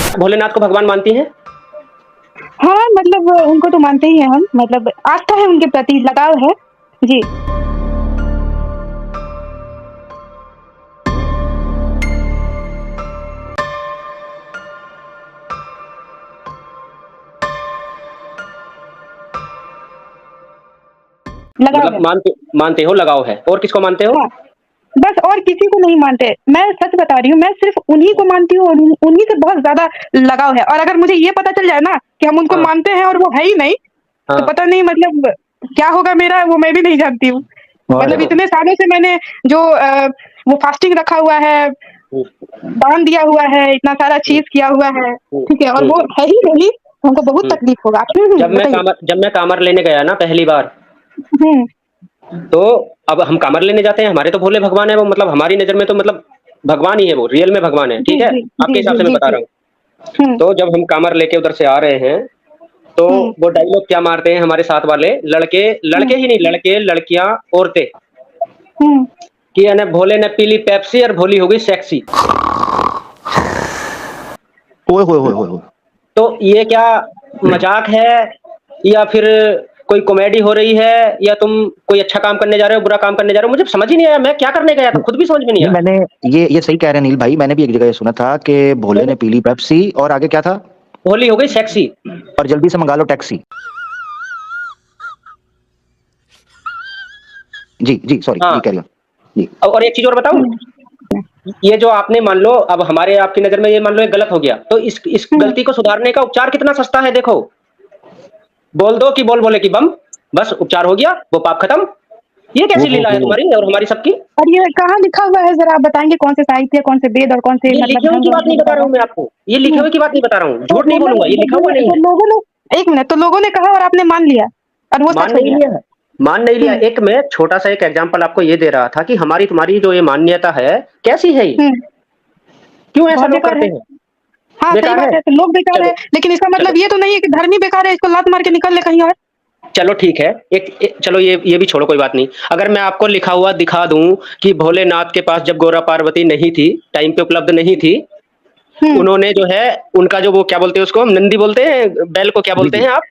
भोलेनाथ को भगवान मानती हैं? हाँ, मतलब उनको तो मानते ही हैं हम, मतलब आस्था है उनके प्रति, लगाव है। जी। लगाव है। मतलब मानते हो, लगाव है। और किसको मानते हो? हाँ, बस और किसी को नहीं मानते। मैं सच बता रही हूँ, मैं सिर्फ़ उन्हीं को मानती हूँ और उन्हीं से बहुत ज़्यादा लगाव है। और अगर मुझे ये पता चल जाए ना कि हम उनको हाँ, मानते हैं और वो है ही नहीं, तो हाँ। पता नहीं मतलब क्या होगा मेरा, वो मैं भी नहीं जानती हूँ। मतलब देखो। इतने सालों से मैंने जो वो फास्टिंग रखा हुआ है, हुँ, दान दिया हुआ है, इतना सारा हुँ, चीज़ किया हुआ है, हुँ, ठीक है? और हुँ, वो है ही नहीं, हमको बहुत हुँ। तकलीफ़ होगा। बताइए। जब मैं कामर लेने गया ना पहली बार, हुँ, तो अब हम कामर लेने जाते हैं, हमारे तो भोले भगवान है वो, मतलब हमारी नज़र में तो मतलब भगवान ही है वो, रियल में भगवान है, जी, ठीक है? जी, जी, आपके हिसाब जी, से मैं जी, बता जी। रहा हूँ। हुँ, तो जब हम कामर लेके उधर से आ रहे हैं, तो हुँ, वो डायलॉग क्या मारते हैं हमारे साथ वाले लड़के, हुँ, लड़के ही नहीं, लड़के, लड़कियाँ, औरतें, हुँ। कि यानी भोले ने पी ली पेप्सी और भोली हो गई सेक्सी। ओए होए होए होए होए। तो ये क्या मज़ाक है या फिर कोई कॉमेडी हो रही है या तुम कोई अच्छा काम करने जा रहे हो, बुरा काम करने जा रहे हो? मुझे समझ ही नहीं आया, मैं क्या करने गया था, खुद भी समझ में नहीं नहीं, आया। मैंने ये सही कह रहे हैं अनिल भाई, मैंने भी एक जगह ये सुना था कि भोले भोली ने पी ली पेप्सी और आगे क्या था? भोली हो गई सेक्सी। और जल्दी से मंगा लो टैक्सी। जी, जी, सॉरी, जी हाँ, कैरी ऑन। जी। और एक चीज़ और बताऊँ? हुँ, ये जो आपने मान लो अब हमारे आपकी नज़र में ये मान लो ये गलत हो गया, तो इस हुँ। गलती को सुधारने का उपचार कितना सस्ता है देखो। बोल दो कि बोल बोले कि बम, बस उपचार हो गया, वो पाप खत्म। ये वो कैसी वो लीला है वो तुम्हारी और हमारी सबकी? और ये कहाँ लिखा हुआ है, ज़रा आप बताएँगे कौन से साहित्य, कौन से वेद और कौन से ये मतलब लिखे हुए की ढंग बात नहीं में बता लिखा रहा हुआ हूँ मैं आपको, ये है? लिखे हुँ, हुए की बात नहीं बता रहा हूँ, तो झूठ नहीं बोलूँगा, ये लिखा हुआ नहीं तो है। लोगों ने 1 मिनट, तो लोगों ने कहा और आपने मान लिया और वो मान सच हो नहीं गया। लिया है, मान नहीं लिया। हुँ, एक मैं छोटा-सा एक एग्ज़ाम्पल आपको ये दे रहा था कि हमारी तुम्हारी जो ये मान्यता है, कैसी है ये? हुँ, क्यों ऐसा बहुत लोग बेकार करते है। हैं? हाँ, सही बेकार है? बात है, तो लोग बेकार चलो, हैं, लेकिन इसका मतलब चलो, ये तो नहीं है कि धर्म ही बेकार है, इसको लात मार के निकल ले कहीं और। चलो ठीक है। चलो ये भी छोड़ो कोई बात नहीं। अगर मैं आपको लिखा हुआ दिखा दूँ कि भोलेनाथ के पास जब गौरा पार्वती नहीं थी, टाइम पे उपलब्ध नहीं थी, हुँ, उन्होंने जो है उनका जो वो क्या बोलते हैं उसको हम नंदी बोलते हैं, बैल को क्या जी, बोलते जी। हैं आप?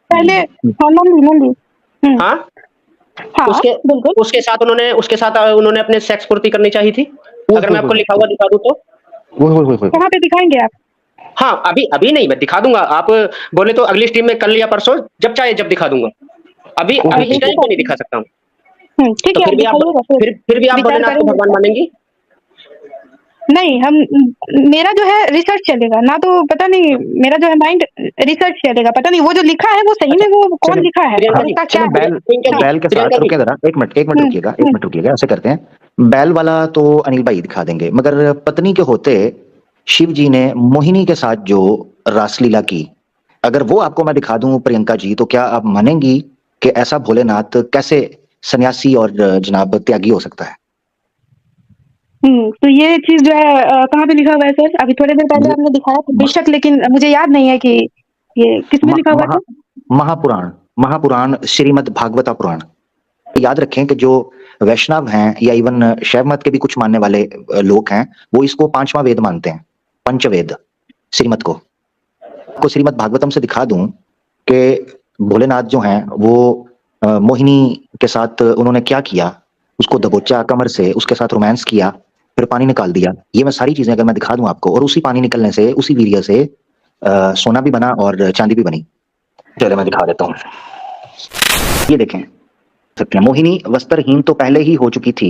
पहले हाँ, नंदी, नंदी। हुँ, हाँ? हाँ, उसके बिल्कुल। उसके साथ उन्होंने अपने सेक्स पूर्ति करनी चाहिए थी। ओए अगर होए मैं होए आपको लिखा होए। हुआ दिखा दूँ तो? ओए होए होए होए होए। कहाँ पे दिखाएँगे आप? हाँ, अभी अभी नहीं मैं दिखा दूँगा। आप बोले तो अगली स्ट्रीम में कल या परसों जब चाहे जब दिखा दूँगा। अभी इस टाइम देखिएगा। पे नहीं दिखा सकता हूँ। ठीक तो है, आप दिखाइएगा फिर भी आप विचार भोलेनाथ को करेंगे इस भगवान पर। मानेंगी? नहीं, हम मेरा जो है रिसर्च चलेगा, ना तो पता नहीं मेरा जो है माइंड रिसर्च चलेगा, पता नहीं वो जो लिखा है वो सही अच्छा, में वो कौन चलें, लिखा है प्रियंका और जी, उसका क्या चलें है? हाँ, प्रियंका बैल के साथ प्रियंका जी, रुकिए ज़रा, 1 मिनट हुँ, हुँ, रुकिएगा, ऐसे करते हैं। बैल वाला तो अनिल भाई दिखा देंगे, मगर पत्नी के होते शिव जी ने मोहिनी के साथ जो रासलीला की, अगर वो आपको मैं दिखा दूँ प्रियंका जी, तो क्या आप मानेंगी कि ऐसा भोलेनाथ कैसे सन्यासी और जनाब त्यागी हो सकता है? तो ये चीज़ जो है कहाँ पे लिखा हुआ है सर? अभी थोड़ी देर पहले ये आपने दिखाया था म बेशक, लेकिन मुझे याद नहीं है कि ये किसमें म लिखा हुआ महा था? महापुराण महापुराण श्रीमद् भागवता पुराण। याद रखें कि जो वैष्णव हैं या इवन शैव मत के भी कुछ मानने वाले लोग हैं, वो इसको 5वां वेद मानते हैं, पंचवेद श्रीमद् को। आपको श्रीमद् भागवतम से दिखा दूं कि भोलेनाथ जो हैं वो मोहिनी के साथ उन्होंने क्या किया, उसको दबोचा कमर से, उसके साथ रोमांस किया, फिर पानी निकाल दिया। ये मैं सारी चीजें अगर मैं दिखा दूं आपको, और उसी पानी निकलने से, उसी वीर्य से सोना भी बना और चांदी भी बनी। चलो मैं दिखा देता हूँ, ये देखें। सकते हैं मोहिनी वस्त्रहीन तो पहले ही हो चुकी थी,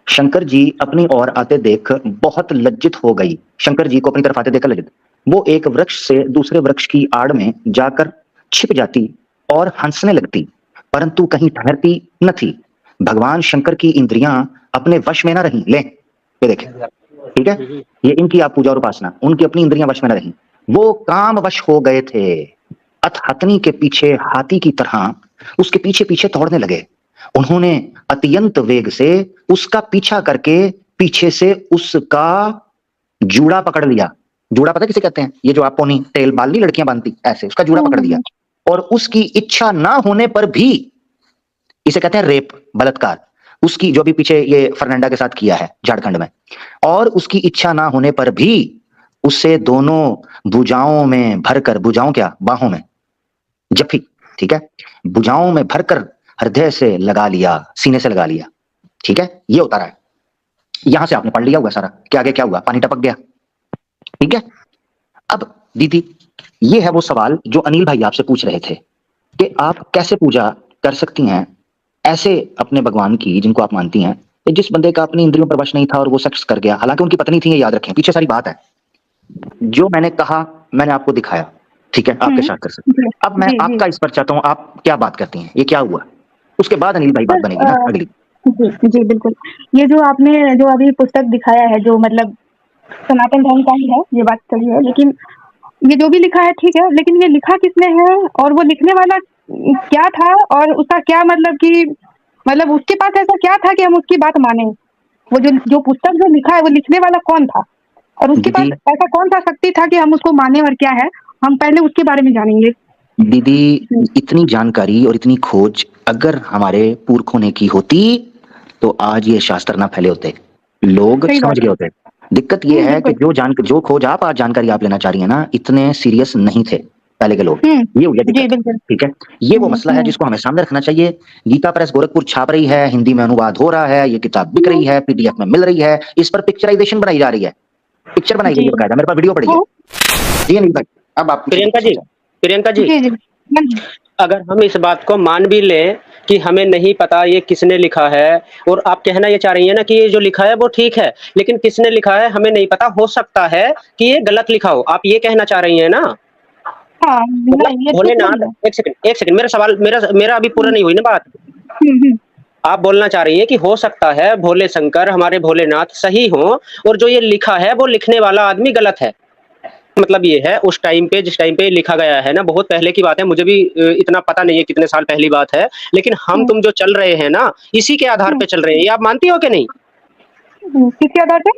शंकर जी अपनी ओर आते देख बहुत लज्जित हो गई। शंकर जी को अपनी तरफ आते देखकर लज्जित, वो एक वृक्ष से दूसरे वृक्ष की आड़ में जाकर छिप जाती और हंसने लगती, परंतु कहीं ठहरती न थी। भगवान शंकर की इंद्रियां अपने वश में न रही। ले ये देखें, ठीक है, ये इनकी आप पूजा और उपासना, उनकी अपनी इंद्रियां वश में न रही, वो काम वश हो गए थे। हथनी के पीछे हाथी की तरह उसके पीछे पीछे दौड़ने लगे। उन्होंने अत्यंत वेग से उसका पीछा करके पीछे से उसका जूड़ा पकड़ लिया। जूड़ा पता किसे कहते हैं? ये जो आप पोनी टेल बाल नहीं लड़कियां बांधती, ऐसे उसका जूड़ा हुँ, पकड़ हुँ, लिया। हुँ। और उसकी इच्छा ना होने पर भी, इसे कहते हैं रेप, बलात्कार, उसकी जो भी पीछे ये फर्नांडा के साथ किया है झारखंड में, और उसकी इच्छा ना होने पर भी उसे दोनों भुजाओं में भरकर, भुजाओं क्या, बाहों में, जफी, ठीक है, भुजाओं में भरकर हृदय से लगा लिया, सीने से लगा लिया, ठीक है, ये उतारा है। यहां से आपने पढ़ लिया हुआ सारा कि आगे क्या हुआ, पानी टपक गया, ठीक है। अब दीदी, ये है वो सवाल जो अनिल भाई आपसे पूछ रहे थे कि आप कैसे पूजा कर सकती हैं ऐसे अपने भगवान की जिनको आप मानती हैं, जिस बंदे का अपनी इंद्रियों पर वश नहीं था और वो सेक्स कर गया, हालांकि उनकी पत्नी थी, ये याद रखें, पीछे सारी बात है। जो मैंने कहा मैंने आपको दिखाया, ठीक है, आपके साथ कर सकते हैं। अब मैं आपका इस पर चाहता हूँ, आप क्या बात करती हैं, ये क्या हुआ, उसके बाद अनिल भाई बात बनेगी ना अगली। जी जी बिल्कुल। ये जो आपने जो अभी पुस्तक दिखाया है, जो मतलब सनातन धर्म का ही है, ये बात सही है, लेकिन ये जो भी लिखा है ठीक है, लेकिन ये लिखा किसने है और वो लिखने वाला क्या था और उसका क्या मतलब कि मतलब उसके पास ऐसा क्या था कि हम उसकी बात माने। वो जो पुस्तक जो लिखा है वो लिखने वाला कौन था और उसके पास दीदी, ऐसा कौन सा शक्ति था कि हम उसको माने और क्या है, हम पहले उसके बारे में जानेंगे। दीदी, इतनी जानकारी और इतनी खोज अगर हमारे पुरखों ने की होती तो आज ये शास्त्र ना फैले होते, लोग सही समझ बात गए है। होते। दिक्कत ये है कि जो खोज आप आज जानकारी आप लेना चाह रही है ना, इतने सीरियस नहीं थे पहले के लोग, ये हो गया जी दिक्कत, बिल्कुल। ठीक है। ये वो मसला है जिसको हमें सामने रखना चाहिए। गीता प्रेस गोरखपुर छाप रही है, हिंदी में अनुवाद हो रहा है, ये किताब बिक रही है, पीडीएफ में मिल रही है, इस पर पिक्चराइजेशन बनाई जा रही है, पिक्चर बनाई गई है बकायदा, मेरे पास वीडियो पड़ी है। जी अनिल भाई, अब आप प्रियंका जी, प्रियंका जी, जी जी अगर हम इस बात को मान भी लें कि हमें नहीं पता ये किसने लिखा है, और आप कहना ये चाह रही हैं ना कि ये जो लिखा है वो ठीक है, लेकिन किसने लिखा है हमें नहीं पता, हो सकता है कि ये गलत लिखा हो, आप ये कहना चाह रही हैं ना? हाँ मतलब नहीं ये ठीक भोलेनाथ, नहीं है। एक सेकंड, मेरा सवाल, मेरा अभी पूरा नहीं हुई ना बात। हम्म। आप बोलना चाह रही हैं कि हो सकता है भोले शंकर, हमारे भोलेनाथ सही हों और जो ये लिखा है वो लिखने वाला आदमी गलत है। मतलब ये है उस टाइम पे, जिस टाइम पे लिखा गया है ना, बहुत पहले की बात है, मुझे भी इतना पता नहीं है कितने साल पहली बात है, लेकिन हम तुम जो चल रहे हैं ना, इसी के आधार पे चल रहे हैं, ये आप मानती हो कि नहीं? किसके आधार पे?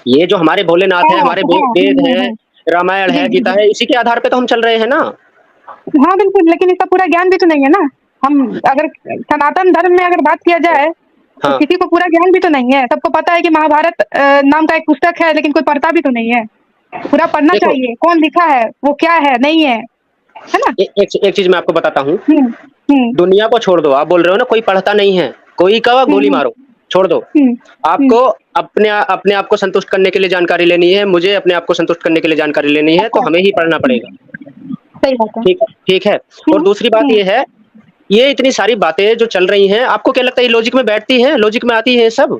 ये जो हमारे भोलेनाथ है, हमारे वेद है, रामायण जी है, जी गीता जी है, इसी के आधार पे तो हम चल रहे हैं ना। हाँ बिल्कुल, लेकिन इसका पूरा ज्ञान भी तो नहीं है ना। हम अगर सनातन धर्म में अगर बात किया जाए तो हाँ, किसी को पूरा ज्ञान भी तो नहीं है। सबको पता है कि महाभारत नाम का एक पुस्तक है, लेकिन कोई पढ़ता भी तो नहीं है। पूरा पढ़ना देखो, चाहिए, कौन लिखा है, वो क्या है, नहीं है ना। एक चीज मैं आपको बताता हूँ, हम्म हम्म दुनिया को छोड़ दो, आप बोल रहे हो ना कोई पढ़ता नहीं है, कोई का गोली हम्म मारो, छोड़ दो। हम्म हम्म, आपको अपने आप को संतुष्ट करने के लिए जानकारी लेनी है, मुझे अपने आप को संतुष्ट करने के लिए जानकारी लेनी है, तो अच्छा हमें ही पढ़ना पड़ेगा। सही बात है। ठीक ठीक है। और दूसरी बात ये है, ये इतनी सारी बातें जो चल रही हैं, आपको क्या लगता है ये लॉजिक में बैठती हैं, लॉजिक में आती है सब?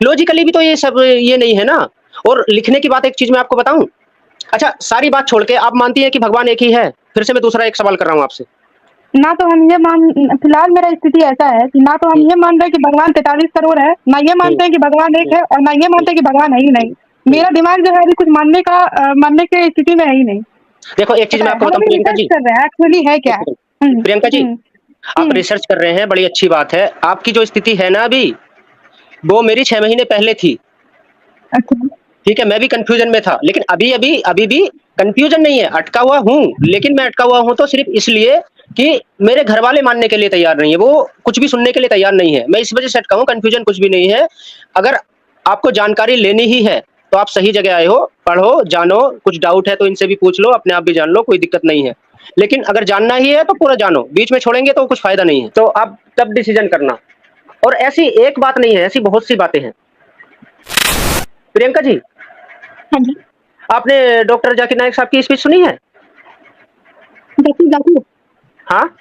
लॉजिकली भी तो ये सब ये नहीं है ना। और लिखने की बात, एक चीज मैं आपको बताऊं, अच्छा सारी बात छोड़ के आप मानती हैं कि भगवान एक ही है? फिर से मैं दूसरा एक सवाल कर रहा हूं आपसे। ना तो हम ये मान, फिलहाल मेरा स्थिति ऐसा है कि ना तो हम ये मान रहे हैं कि भगवान 43 करोड़ है, ना ये मानते हैं कि भगवान एक है, और ना ये मानते हैं कि भगवान है ही नहीं। मेरा दिमाग जो है अभी कुछ मानने की स्थिति में है ही नहीं। देखो एक चीज मैं आपको हम बताऊं अभी प्रियंका रिसर्च जी, कर रहे हैं एक्चुअली है क्या। प्रियंका जी, हम्म आप रिसर्च कर रहे हैं, बड़ी अच्छी बात है। आपकी जो स्थिति है ना अभी, वो मेरी 6 महीने पहले थी। अच्छा ठीक है, मैं भी कंफ्यूजन में था, लेकिन अभी भी कंफ्यूजन नहीं है, अटका हुआ हूँ, लेकिन मैं अटका हुआ हूँ तो सिर्फ इसलिए कि मेरे घर वाले मानने के लिए तैयार नहीं है, वो कुछ भी सुनने के लिए तैयार नहीं है, मैं इस वजह से अटका हूँ, कंफ्यूजन कुछ भी नहीं है। अगर आपको जानकारी लेनी ही है तो आप सही जगह आए हो, पढ़ो, जानो, कुछ डाउट है तो इनसे भी पूछ लो, अपने आप भी जान लो, कोई दिक्कत नहीं है। लेकिन अगर जानना ही है तो पूरा जानो, बीच में छोड़ेंगे तो कुछ फायदा नहीं है, तो आप तब डिसीजन करना। और ऐसी एक बात नहीं है, ऐसी बहुत सी बातें हैं। प्रियंका जी, हाँ जी आपने डॉक्टर जाकिर नायक साहब की स्पीच सुनी है? देखिए हाँ,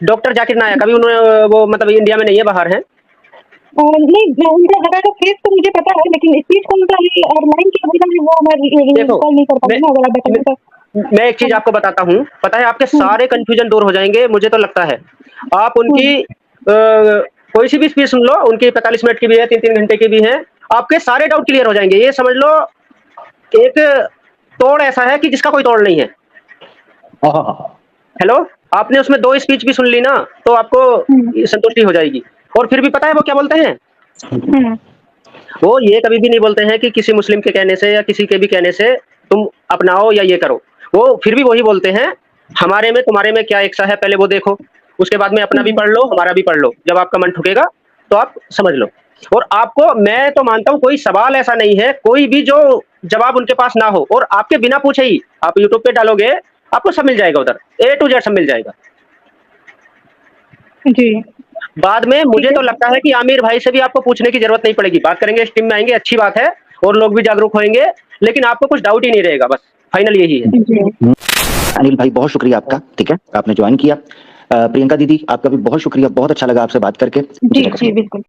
डॉक्टर जाकिर नायक, अभी उन्होंने वो मतलब इंडिया में नहीं है, बाहर हैं। नहीं उनका जगह का फेस तो मुझे पता है, लेकिन स्पीच कौन सा है और लाइन क्या है वो मैं देखो, रिकॉल नहीं कर मैं पाऊंगा, अगर आप बताएं तो। मैं एक चीज आपको बताता हूँ, पता है आपके सारे कंफ्यूजन दूर हो जाएंगे, मुझे तो लगता है। आप उनकी कोई सी भी स्पीच सुन लो, उनकी 45 मिनट की भी है, 3-3 घंटे की भी है, आपके सारे डाउट क्लियर हो जाएंगे। ये समझ लो एक तोड़ ऐसा है कि जिसका कोई तोड़ नहीं है। हेलो, आपने उसमें 2 स्पीच भी सुन ली ना, तो आपको संतुष्टि हो जाएगी। और फिर भी पता है वो क्या बोलते हैं? वो ये कभी भी नहीं बोलते हैं कि किसी मुस्लिम के कहने से या किसी के भी कहने से तुम अपनाओ या ये करो। वो फिर भी वही बोलते हैं, हमारे में तुम्हारे में क्या एक सा है, पहले वो देखो, उसके बाद में अपना भी पढ़ लो, हमारा भी पढ़ लो। जब आपका मन ठुकेगा तो आप समझ लो। और आपको, मैं तो मानता हूँ कोई सवाल ऐसा नहीं है, कोई भी जो जवाब उनके पास ना हो, और आपके बिना पूछे ही आप यूट्यूब पे डालोगे, आपको सब मिल जाएगा उधर, A to Z सब मिल जाएगा। जी, बाद में ठीक मुझे है। तो लगता है कि आमिर भाई से भी आपको पूछने की जरूरत नहीं पड़ेगी, बात करेंगे, इस टीम में आएंगे, अच्छी बात है, और लोग भी जागरूक होंगे, लेकिन आपको कुछ डाउट ही नहीं रहेगा, बस फाइनल यही है। जी, अनिल भाई बहुत शुक्रिया आपका, ठीक है, आपने ज्वाइन किया। प्रियंका दीदी आपका भी बहुत शुक्रिया, बहुत अच्छा लगा आपसे बात करके। जी, जी, बिल्कुल।